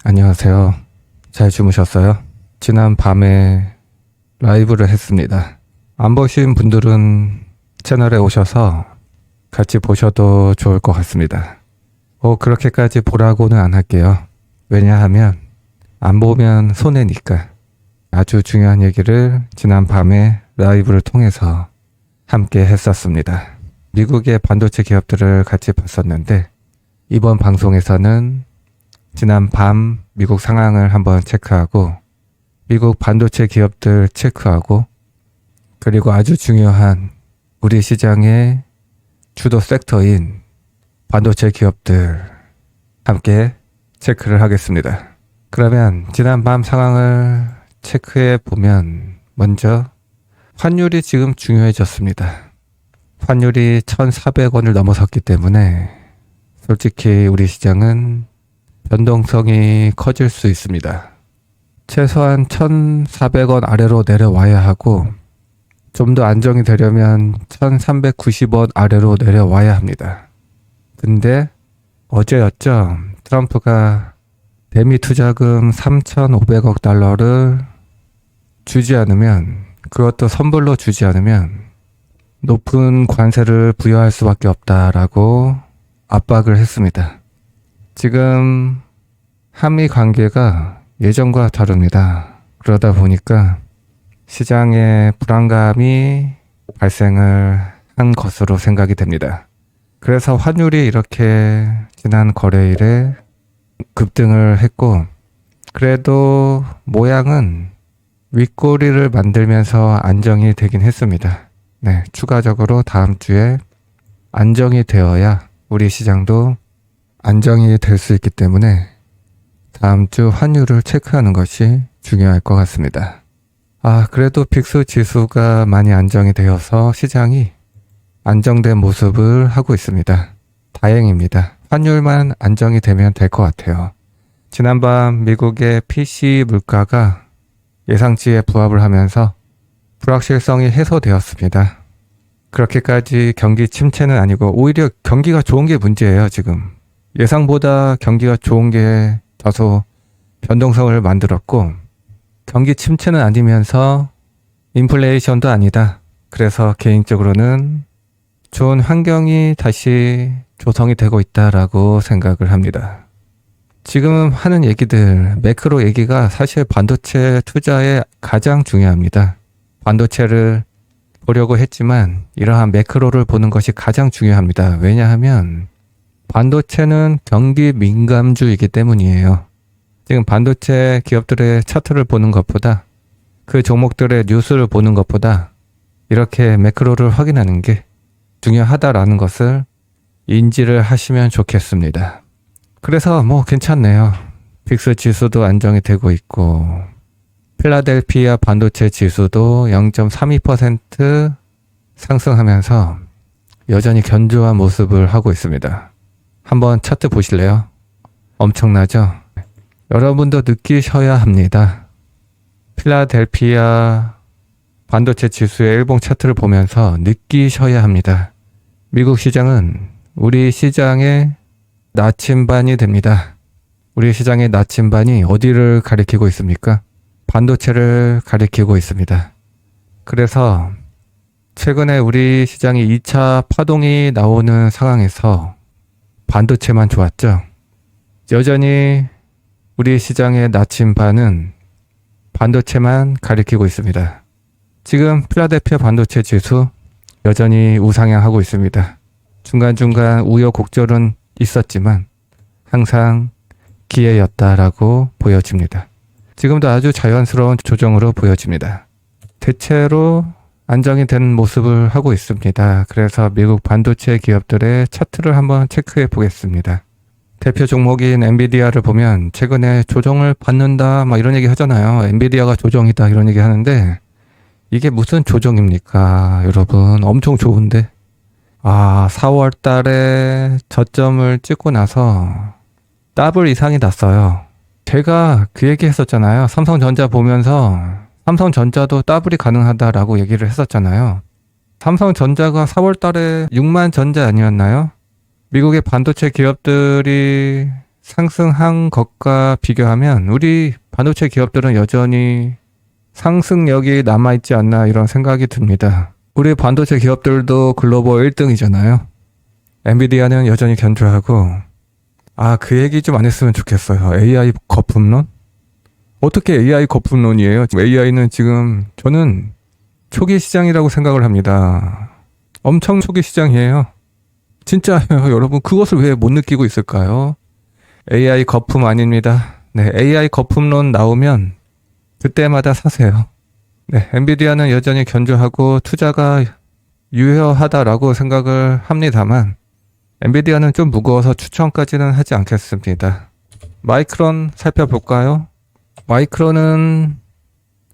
안녕하세요. 잘 주무셨어요? 지난 밤에 라이브를 했습니다. 안 보신 분들은 채널에 오셔서 같이 보셔도 좋을 것 같습니다. 그렇게까지 보라고는 안 할게요. 왜냐하면 안 보면 손해니까. 아주 중요한 얘기를 지난 밤에 라이브를 통해서 함께 했었습니다. 미국의 반도체 기업들을 같이 봤었는데 이번 방송에서는 지난 밤 미국 상황을 한번 체크하고 미국 반도체 기업들 체크하고 그리고 아주 중요한 우리 시장의 주도 섹터인 반도체 기업들 함께 체크를 하겠습니다. 그러면 지난 밤 상황을 체크해 보면 먼저 환율이 지금 중요해졌습니다. 환율이 1,400원을 넘어섰기 때문에 솔직히 우리 시장은 변동성이 커질 수 있습니다. 최소한 1,400원 아래로 내려와야 하고 좀 더 안정이 되려면 1,390원 아래로 내려와야 합니다. 근데 어제였죠. 트럼프가 대미 투자금 3,500억 달러를 주지 않으면, 그것도 선불로 주지 않으면 높은 관세를 부여할 수밖에 없다라고 압박을 했습니다. 지금 한미 관계가 예전과 다릅니다. 그러다 보니까 시장에 불안감이 발생을 한 것으로 생각이 됩니다. 그래서 환율이 이렇게 지난 거래일에 급등을 했고, 그래도 모양은 윗꼬리를 만들면서 안정이 되긴 했습니다. 네, 추가적으로 다음 주에 안정이 되어야 우리 시장도 안정이 될 수 있기 때문에 다음 주 환율을 체크하는 것이 중요할 것 같습니다. 그래도 빅스 지수가 많이 안정이 되어서 시장이 안정된 모습을 하고 있습니다. 다행입니다. 환율만 안정이 되면 될 것 같아요. 지난밤 미국의 PC 물가가 예상치에 부합을 하면서 불확실성이 해소되었습니다. 그렇게까지 경기 침체는 아니고 오히려 경기가 좋은 게 문제예요, 지금. 예상보다 경기가 좋은 게 다소 변동성을 만들었고, 경기 침체는 아니면서 인플레이션도 아니다. 그래서 개인적으로는 좋은 환경이 다시 조성이 되고 있다라고 생각을 합니다. 지금 하는 얘기들, 매크로 얘기가 사실 반도체 투자에 가장 중요합니다. 반도체를 보려고 했지만 이러한 매크로를 보는 것이 가장 중요합니다. 왜냐하면 반도체는 경기 민감주이기 때문이에요. 지금 반도체 기업들의 차트를 보는 것보다, 그 종목들의 뉴스를 보는 것보다 이렇게 매크로를 확인하는 게 중요하다라는 것을 인지를 하시면 좋겠습니다. 그래서 괜찮네요. 빅스 지수도 안정이 되고 있고, 필라델피아 반도체 지수도 0.32% 상승하면서 여전히 견조한 모습을 하고 있습니다. 한번 차트 보실래요? 엄청나죠? 여러분도 느끼셔야 합니다. 필라델피아 반도체 지수의 일봉 차트를 보면서 느끼셔야 합니다. 미국 시장은 우리 시장의 나침반이 됩니다. 우리 시장의 나침반이 어디를 가리키고 있습니까? 반도체를 가리키고 있습니다. 그래서 최근에 우리 시장이 2차 파동이 나오는 상황에서 반도체만 좋았죠. 여전히 우리 시장의 나침반은 반도체만 가리키고 있습니다. 지금 필라델피아 반도체 지수 여전히 우상향하고 있습니다. 중간중간 우여곡절은 있었지만 항상 기회였다라고 보여집니다. 지금도 아주 자연스러운 조정으로 보여집니다. 대체로 안정이 된 모습을 하고 있습니다. 그래서 미국 반도체 기업들의 차트를 한번 체크해 보겠습니다. 대표 종목인 엔비디아를 보면 최근에 조정을 받는다 이런 얘기 하잖아요. 엔비디아가 조정이다 이런 얘기 하는데 이게 무슨 조정입니까? 여러분 엄청 좋은데 4월 달에 저점을 찍고 나서 더블 이상이 났어요. 제가 그 얘기 했었잖아요. 삼성전자 보면서 삼성전자도 더블이 가능하다라고 얘기를 했었잖아요. 삼성전자가 4월 달에 6만 전자 아니었나요? 미국의 반도체 기업들이 상승한 것과 비교하면 우리 반도체 기업들은 여전히 상승력이 남아있지 않나 이런 생각이 듭니다. 우리 반도체 기업들도 글로벌 1등이잖아요. 엔비디아는 여전히 견조하고, 그 얘기 좀 안 했으면 좋겠어요. AI 거품론? 어떻게 AI 거품론이에요? AI는 지금 저는 초기 시장이라고 생각을 합니다. 엄청 초기 시장이에요. 진짜요. 여러분 그것을 왜 못 느끼고 있을까요? AI 거품 아닙니다. 네, AI 거품론 나오면 그때마다 사세요. 네, 엔비디아는 여전히 견조하고 투자가 유효하다라고 생각을 합니다만 엔비디아는 좀 무거워서 추천까지는 하지 않겠습니다. 마이크론 살펴볼까요? 마이크론은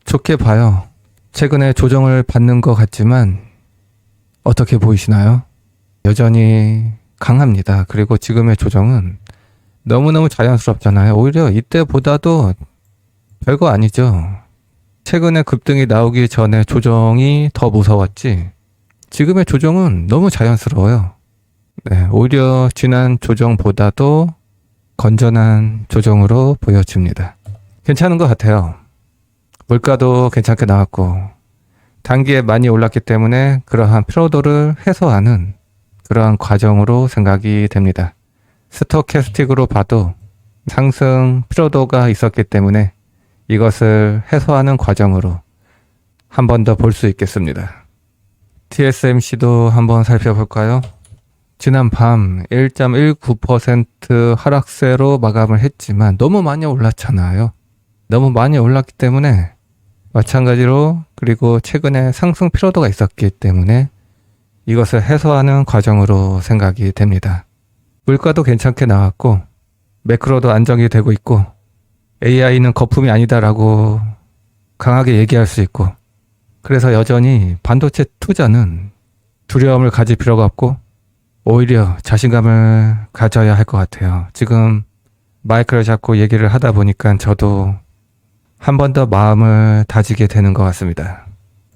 좋게 봐요. 최근에 조정을 받는 것 같지만 어떻게 보이시나요? 여전히 강합니다. 그리고 지금의 조정은 너무너무 자연스럽잖아요. 오히려 이때보다도 별거 아니죠. 최근에 급등이 나오기 전에 조정이 더 무서웠지. 지금의 조정은 너무 자연스러워요. 네, 오히려 지난 조정보다도 건전한 조정으로 보여집니다. 괜찮은 것 같아요. 물가도 괜찮게 나왔고 단기에 많이 올랐기 때문에 그러한 피로도를 해소하는 그러한 과정으로 생각이 됩니다. 스토캐스틱으로 봐도 상승 피로도가 있었기 때문에 이것을 해소하는 과정으로 한 번 더 볼 수 있겠습니다. TSMC도 한번 살펴볼까요? 지난 밤 1.19% 하락세로 마감을 했지만 너무 많이 올랐잖아요. 너무 많이 올랐기 때문에 마찬가지로 그리고 최근에 상승 피로도가 있었기 때문에 이것을 해소하는 과정으로 생각이 됩니다. 물가도 괜찮게 나왔고 매크로도 안정이 되고 있고 AI는 거품이 아니다라고 강하게 얘기할 수 있고 그래서 여전히 반도체 투자는 두려움을 가질 필요가 없고 오히려 자신감을 가져야 할 것 같아요. 지금 마이크를 잡고 얘기를 하다 보니까 저도 한 번 더 마음을 다지게 되는 것 같습니다.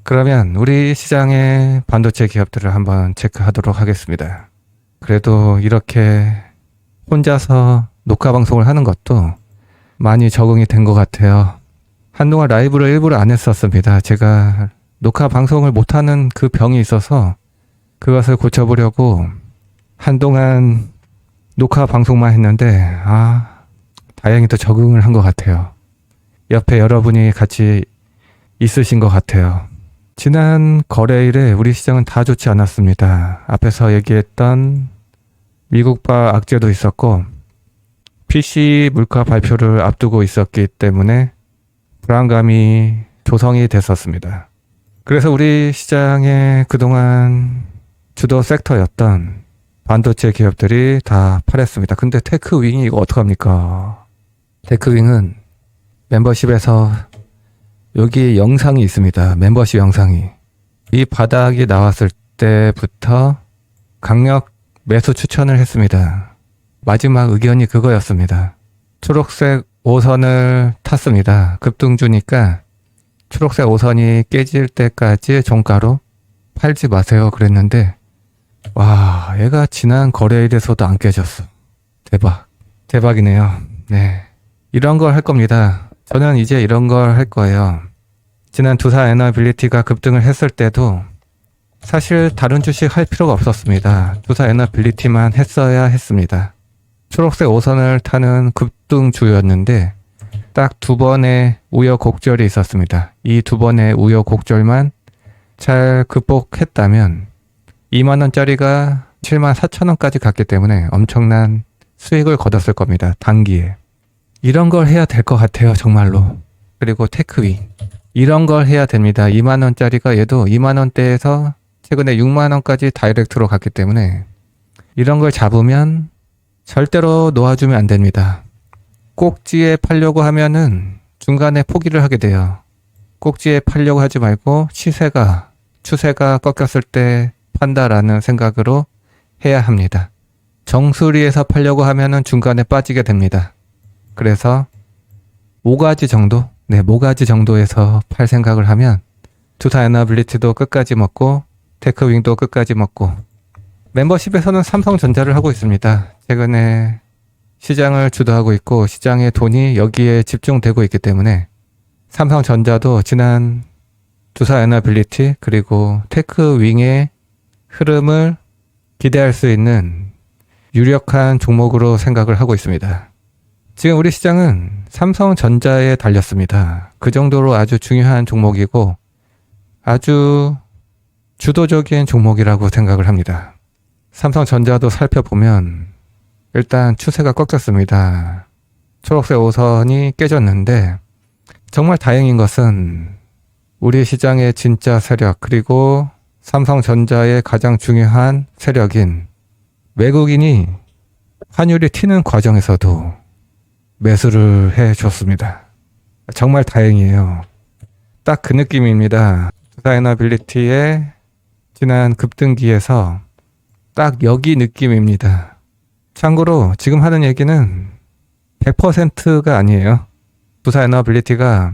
그러면 우리 시장의 반도체 기업들을 한번 체크하도록 하겠습니다. 그래도 이렇게 혼자서 녹화 방송을 하는 것도 많이 적응이 된 것 같아요. 한동안 라이브를 일부러 안 했었습니다. 제가 녹화 방송을 못하는 그 병이 있어서 그것을 고쳐보려고 한동안 녹화 방송만 했는데 다행히도 적응을 한 것 같아요. 옆에 여러분이 같이 있으신 것 같아요. 지난 거래일에 우리 시장은 다 좋지 않았습니다. 앞에서 얘기했던 미국발 악재도 있었고 PC 물가 발표를 앞두고 있었기 때문에 불안감이 조성이 됐었습니다. 그래서 우리 시장에 그동안 주도 섹터였던 반도체 기업들이 다 팔았습니다. 근데 테크윙이 이거 어떡합니까? 테크윙은 멤버십에서 여기 영상이 있습니다. 멤버십 영상이. 이 바닥이 나왔을 때부터 강력 매수 추천을 했습니다. 마지막 의견이 그거였습니다. 초록색 5선을 탔습니다. 급등주니까 초록색 5선이 깨질 때까지 종가로 팔지 마세요 그랬는데 와, 얘가 지난 거래일에서도 안 깨졌어. 대박이네요. 네, 이런 걸 할 겁니다. 저는 이제 이런 걸 할 거예요. 지난 두산 에너빌리티가 급등을 했을 때도 사실 다른 주식 할 필요가 없었습니다. 두산 에너빌리티만 했어야 했습니다. 초록색 5선을 타는 급등주였는데 딱 두 번의 우여곡절이 있었습니다. 이 두 번의 우여곡절만 잘 극복했다면 2만원짜리가 74,000원까지 갔기 때문에 엄청난 수익을 거뒀을 겁니다. 단기에. 이런 걸 해야 될 것 같아요. 정말로. 그리고 테크윙. 이런 걸 해야 됩니다. 2만원짜리가 얘도 2만원대에서 최근에 6만원까지 다이렉트로 갔기 때문에 이런 걸 잡으면 절대로 놓아주면 안 됩니다. 꼭지에 팔려고 하면은 중간에 포기를 하게 돼요. 꼭지에 팔려고 하지 말고 추세가 꺾였을 때 판다라는 생각으로 해야 합니다. 정수리에서 팔려고 하면은 중간에 빠지게 됩니다. 그래서 모가지 정도에서 팔 생각을 하면 두산 에너빌리티도 끝까지 먹고 테크윙도 끝까지 먹고 멤버십에서는 삼성전자를 하고 있습니다. 최근에 시장을 주도하고 있고 시장의 돈이 여기에 집중되고 있기 때문에 삼성전자도 지난 두사에너빌리티 그리고 테크윙의 흐름을 기대할 수 있는 유력한 종목으로 생각을 하고 있습니다. 지금 우리 시장은 삼성전자에 달렸습니다. 그 정도로 아주 중요한 종목이고 아주 주도적인 종목이라고 생각을 합니다. 삼성전자도 살펴보면 일단 추세가 꺾였습니다. 초록색 5선이 깨졌는데 정말 다행인 것은 우리 시장의 진짜 세력 그리고 삼성전자의 가장 중요한 세력인 외국인이 환율이 튀는 과정에서도 매수를 해줬습니다. 정말 다행이에요. 딱 그 느낌입니다. 두사에너빌리티의 지난 급등기에서 딱 여기 느낌입니다. 참고로 지금 하는 얘기는 100%가 아니에요. 두사에너빌리티가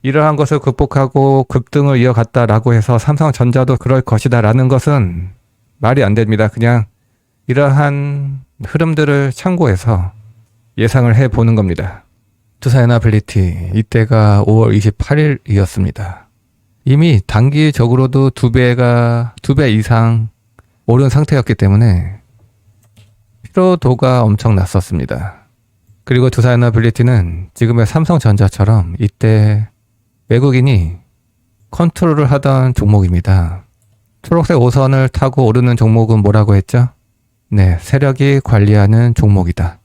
이러한 것을 극복하고 급등을 이어갔다라고 해서 삼성전자도 그럴 것이다 라는 것은 말이 안 됩니다. 그냥 이러한 흐름들을 참고해서 예상을 해보는 겁니다. 두사에너빌리티 이때가 5월 28일이었습니다. 이미 단기적으로도 2배 이상 오른 상태였기 때문에 피로도가 엄청 났었습니다. 그리고 두사에너빌리티는 지금의 삼성전자처럼 이때 외국인이 컨트롤을 하던 종목입니다. 초록색 5선을 타고 오르는 종목은 뭐라고 했죠? 네, 세력이 관리하는 종목이다.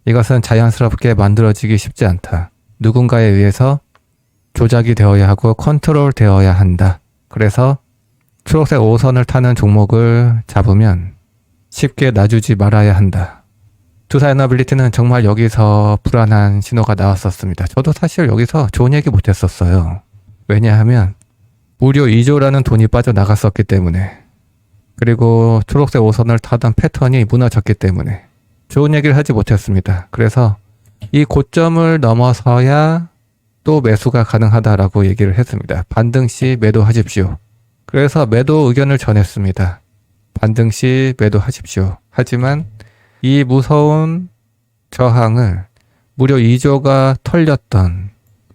이것은 자연스럽게 만들어지기 쉽지 않다. 누군가에 의해서 조작이 되어야 하고 컨트롤 되어야 한다. 그래서 초록색 5선을 타는 종목을 잡으면 쉽게 놔주지 말아야 한다. 두사에너빌리티는 정말 여기서 불안한 신호가 나왔었습니다. 저도 사실 여기서 좋은 얘기 못했었어요. 왜냐하면 무려 2조라는 돈이 빠져나갔었기 때문에 그리고 초록색 5선을 타던 패턴이 무너졌기 때문에 좋은 얘기를 하지 못했습니다. 그래서 이 고점을 넘어서야 또 매수가 가능하다라고 얘기를 했습니다. 반등 시 매도하십시오. 그래서 매도 의견을 전했습니다. 반등 시 매도하십시오. 하지만 이 무서운 저항을 무려 2조가 털렸던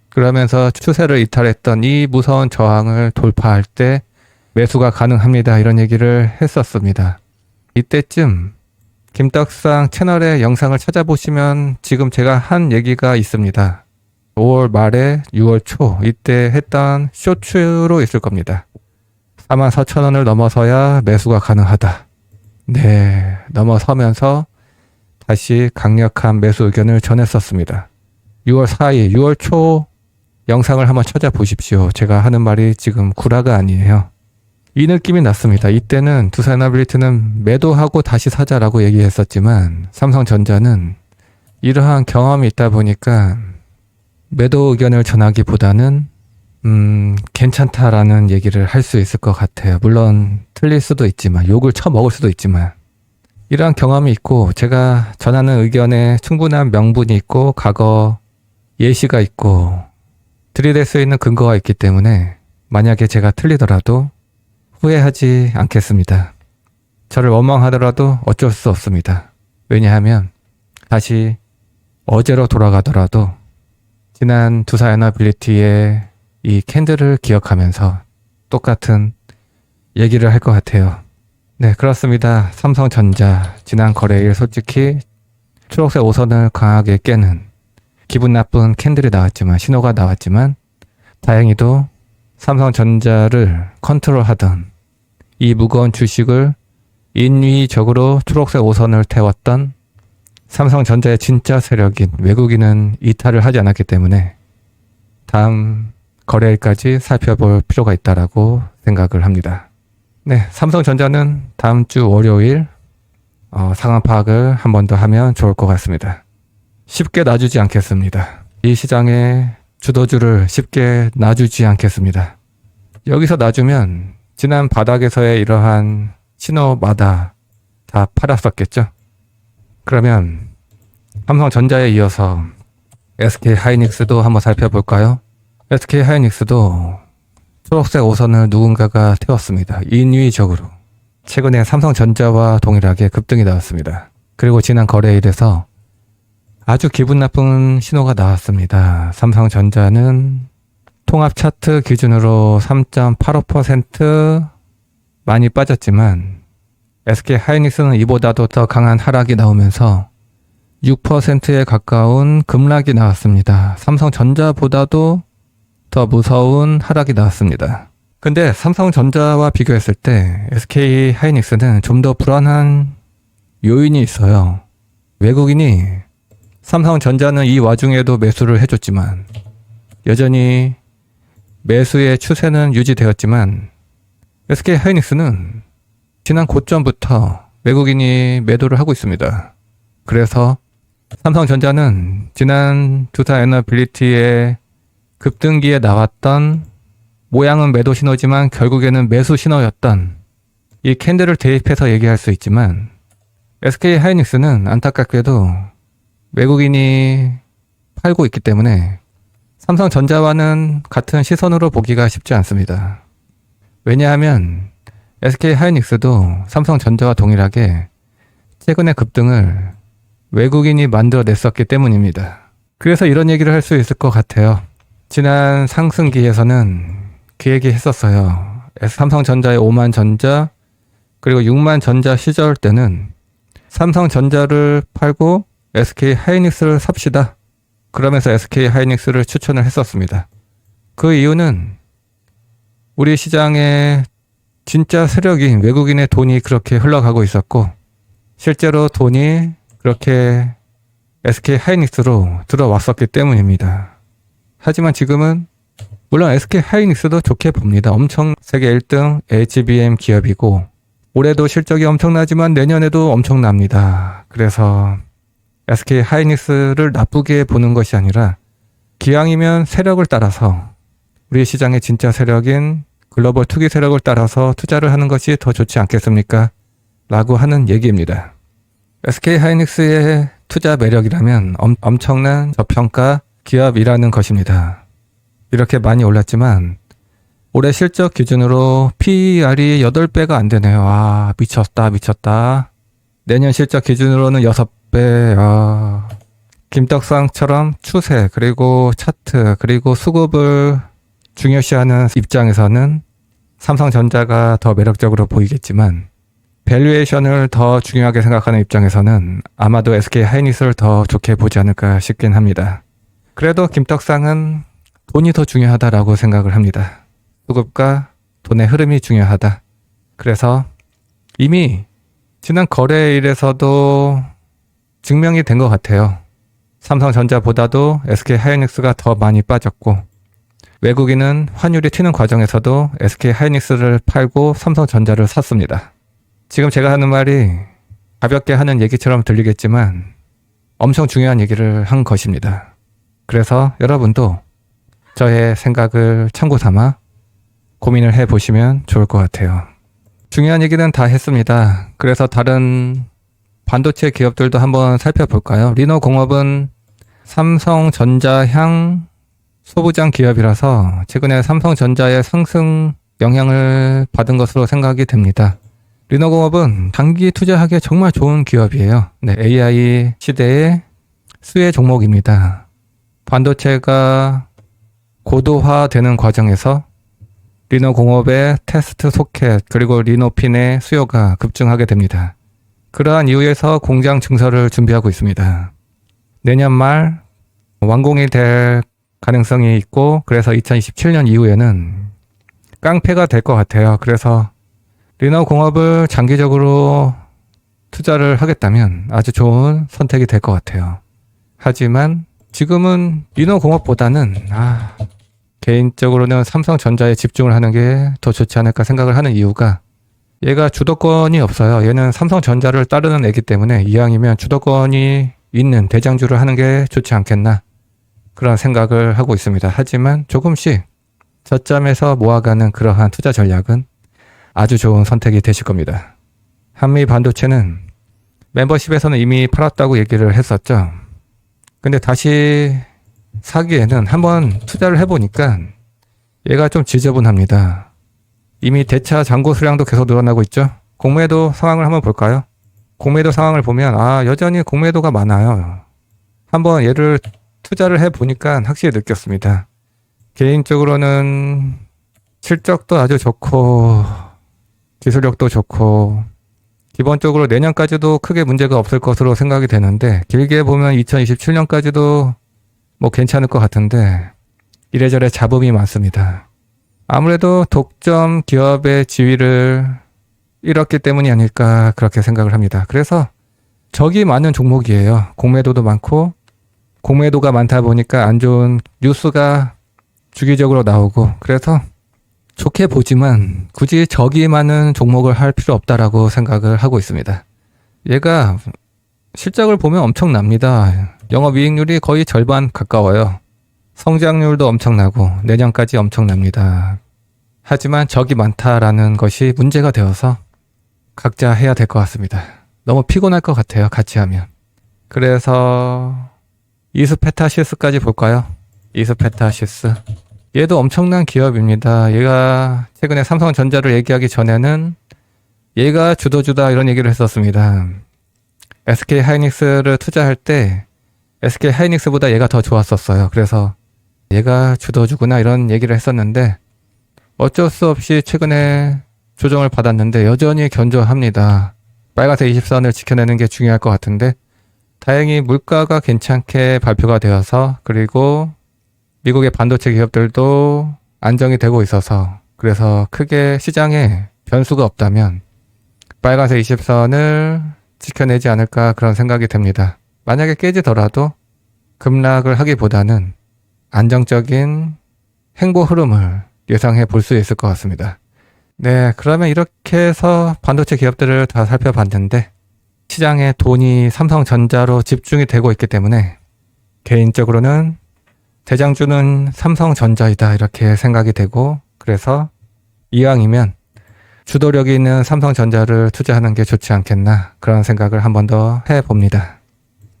그러면서 추세를 이탈했던 이 무서운 저항을 돌파할 때 매수가 가능합니다. 이런 얘기를 했었습니다. 이때쯤 김떡상 채널의 영상을 찾아보시면 지금 제가 한 얘기가 있습니다. 5월 말에 6월 초 이때 했던 쇼츠로 있을 겁니다. 44,000원을 넘어서야 매수가 가능하다. 네, 넘어서면서 다시 강력한 매수 의견을 전했었습니다. 6월 4일, 6월 초 영상을 한번 찾아보십시오. 제가 하는 말이 지금 구라가 아니에요. 이 느낌이 났습니다. 이때는 두사에너빌리티는 매도하고 다시 사자라고 얘기했었지만 삼성전자는 이러한 경험이 있다 보니까 매도 의견을 전하기보다는 괜찮다라는 얘기를 할 수 있을 것 같아요. 물론 틀릴 수도 있지만 욕을 쳐먹을 수도 있지만 이러한 경험이 있고 제가 전하는 의견에 충분한 명분이 있고 과거 예시가 있고 들이댈 수 있는 근거가 있기 때문에 만약에 제가 틀리더라도 후회하지 않겠습니다. 저를 원망하더라도 어쩔 수 없습니다. 왜냐하면 다시 어제로 돌아가더라도 지난 두사에너빌리티의 이 캔들을 기억하면서 똑같은 얘기를 할 것 같아요. 네, 그렇습니다. 삼성전자 지난 거래일 솔직히 초록색 5선을 강하게 깨는 기분 나쁜 캔들이 나왔지만 신호가 나왔지만 다행히도 삼성전자를 컨트롤하던 이 무거운 주식을 인위적으로 초록색 5선을 태웠던 삼성전자의 진짜 세력인 외국인은 이탈을 하지 않았기 때문에 다음 거래일까지 살펴볼 필요가 있다라고 생각을 합니다. 네, 삼성전자는 다음 주 월요일 상황 파악을 한 번 더 하면 좋을 것 같습니다. 쉽게 놔주지 않겠습니다. 이 시장의 주도주를 쉽게 놔주지 않겠습니다. 여기서 놔주면 지난 바닥에서의 이러한 신호마다 다 팔았었겠죠. 그러면 삼성전자에 이어서 SK하이닉스도 한번 살펴볼까요? SK하이닉스도 초록색 5선을 누군가가 태웠습니다. 인위적으로. 최근에 삼성전자와 동일하게 급등이 나왔습니다. 그리고 지난 거래일에서 아주 기분 나쁜 신호가 나왔습니다. 삼성전자는 통합 차트 기준으로 3.85% 많이 빠졌지만 SK하이닉스는 이보다도 더 강한 하락이 나오면서 6%에 가까운 급락이 나왔습니다. 삼성전자보다도 더 무서운 하락이 나왔습니다. 근데 삼성전자와 비교했을 때 SK하이닉스는 좀 더 불안한 요인이 있어요. 외국인이 삼성전자는 이 와중에도 매수를 해줬지만 여전히 매수의 추세는 유지되었지만 SK하이닉스는 지난 고점부터 외국인이 매도를 하고 있습니다. 그래서 삼성전자는 지난 두산에너빌리티의 급등기에 나왔던 모양은 매도 신호지만 결국에는 매수 신호였던 이 캔들을 대입해서 얘기할 수 있지만 SK하이닉스는 안타깝게도 외국인이 팔고 있기 때문에 삼성전자와는 같은 시선으로 보기가 쉽지 않습니다. 왜냐하면 SK하이닉스도 삼성전자와 동일하게 최근의 급등을 외국인이 만들어냈었기 때문입니다. 그래서 이런 얘기를 할 수 있을 것 같아요. 지난 상승기에서는 그 얘기 했었어요. 삼성전자의 5만 전자 그리고 6만 전자 시절 때는 삼성전자를 팔고 SK하이닉스를 삽시다. 그러면서 SK하이닉스를 추천을 했었습니다. 그 이유는 우리 시장에 진짜 세력인 외국인의 돈이 그렇게 흘러가고 있었고 실제로 돈이 그렇게 SK하이닉스로 들어왔었기 때문입니다. 하지만 지금은 물론 SK하이닉스도 좋게 봅니다. 엄청 세계 1등 HBM 기업이고 올해도 실적이 엄청나지만 내년에도 엄청납니다. 그래서 SK하이닉스를 나쁘게 보는 것이 아니라 기왕이면 세력을 따라서 우리 시장의 진짜 세력인 글로벌 투기 세력을 따라서 투자를 하는 것이 더 좋지 않겠습니까? 라고 하는 얘기입니다. SK하이닉스의 투자 매력이라면 엄청난 저평가 기업이라는 것입니다. 이렇게 많이 올랐지만 올해 실적 기준으로 PER이 8배가 안 되네요. 아, 미쳤다. 내년 실적 기준으로는 6배. 김떡상처럼 추세, 그리고 차트, 그리고 수급을 중요시하는 입장에서는 삼성전자가 더 매력적으로 보이겠지만 밸류에이션을 더 중요하게 생각하는 입장에서는 아마도 SK하이닉스를 더 좋게 보지 않을까 싶긴 합니다. 그래도 김떡상은 돈이 더 중요하다라고 생각을 합니다. 수급과 돈의 흐름이 중요하다. 그래서 이미 지난 거래일에서도 증명이 된 것 같아요. 삼성전자보다도 SK하이닉스가 더 많이 빠졌고 외국인은 환율이 튀는 과정에서도 SK하이닉스를 팔고 삼성전자를 샀습니다. 지금 제가 하는 말이 가볍게 하는 얘기처럼 들리겠지만 엄청 중요한 얘기를 한 것입니다. 그래서 여러분도 저의 생각을 참고 삼아 고민을 해보시면 좋을 것 같아요. 중요한 얘기는 다 했습니다. 그래서 다른 반도체 기업들도 한번 살펴볼까요? 리노공업은 삼성전자향 소부장 기업이라서 최근에 삼성전자의 상승 영향을 받은 것으로 생각이 됩니다. 리노공업은 단기 투자하기에 정말 좋은 기업이에요. 네, AI 시대의 수혜 종목입니다. 반도체가 고도화되는 과정에서 리노공업의 테스트 소켓 그리고 리노핀의 수요가 급증하게 됩니다. 그러한 이유에서 공장 증설을 준비하고 있습니다. 내년 말 완공이 될 가능성이 있고 그래서 2027년 이후에는 깡패가 될 것 같아요. 그래서 리노공업을 장기적으로 투자를 하겠다면 아주 좋은 선택이 될 것 같아요. 하지만 지금은 리노공업보다는 개인적으로는 삼성전자에 집중을 하는 게 더 좋지 않을까 생각을 하는 이유가 얘가 주도권이 없어요. 얘는 삼성전자를 따르는 애기 때문에 이왕이면 주도권이 있는 대장주를 하는 게 좋지 않겠나 그런 생각을 하고 있습니다. 하지만 조금씩 저점에서 모아가는 그러한 투자 전략은 아주 좋은 선택이 되실 겁니다. 한미 반도체는 멤버십에서는 이미 팔았다고 얘기를 했었죠. 근데 다시 사기에는 한번 투자를 해보니까 얘가 좀 지저분합니다. 이미 대차 잔고 수량도 계속 늘어나고 있죠. 공매도 상황을 한번 볼까요? 공매도 상황을 보면 여전히 공매도가 많아요. 한번 얘를 투자를 해보니까 확실히 느꼈습니다. 개인적으로는 실적도 아주 좋고 기술력도 좋고 기본적으로 내년까지도 크게 문제가 없을 것으로 생각이 되는데 길게 보면 2027년까지도 뭐 괜찮을 것 같은데 이래저래 잡음이 많습니다. 아무래도 독점 기업의 지위를 잃었기 때문이 아닐까 그렇게 생각을 합니다. 그래서 적이 많은 종목이에요. 공매도도 많고 공매도가 많다 보니까 안 좋은 뉴스가 주기적으로 나오고 그래서 좋게 보지만 굳이 적이 많은 종목을 할 필요 없다라고 생각을 하고 있습니다. 얘가 실적을 보면 엄청납니다. 영업이익률이 거의 절반 가까워요. 성장률도 엄청나고 내년까지 엄청납니다. 하지만 적이 많다라는 것이 문제가 되어서 각자 해야 될 것 같습니다. 너무 피곤할 것 같아요. 같이 하면. 그래서 이스페타시스까지 볼까요? 이스페타시스. 얘도 엄청난 기업입니다. 얘가 최근에 삼성전자를 얘기하기 전에는 얘가 주도주다 이런 얘기를 했었습니다. SK하이닉스를 투자할 때 SK하이닉스보다 얘가 더 좋았었어요. 그래서 얘가 주도주구나 이런 얘기를 했었는데 어쩔 수 없이 최근에 조정을 받았는데 여전히 견조합니다. 빨간색 20선을 지켜내는 게 중요할 것 같은데 다행히 물가가 괜찮게 발표가 되어서 그리고 미국의 반도체 기업들도 안정이 되고 있어서 그래서 크게 시장에 변수가 없다면 빨간색 20선을 지켜내지 않을까 그런 생각이 듭니다. 만약에 깨지더라도 급락을 하기보다는 안정적인 행보 흐름을 예상해 볼 수 있을 것 같습니다. 네, 그러면 이렇게 해서 반도체 기업들을 다 살펴봤는데 시장에 돈이 삼성전자로 집중이 되고 있기 때문에 개인적으로는 대장주는 삼성전자이다 이렇게 생각이 되고 그래서 이왕이면 주도력이 있는 삼성전자를 투자하는 게 좋지 않겠나 그런 생각을 한 번 더 해봅니다.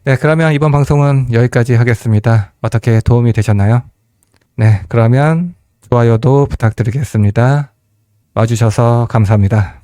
네, 그러면 이번 방송은 여기까지 하겠습니다. 어떻게 도움이 되셨나요? 네, 그러면 좋아요도 부탁드리겠습니다. 와주셔서 감사합니다.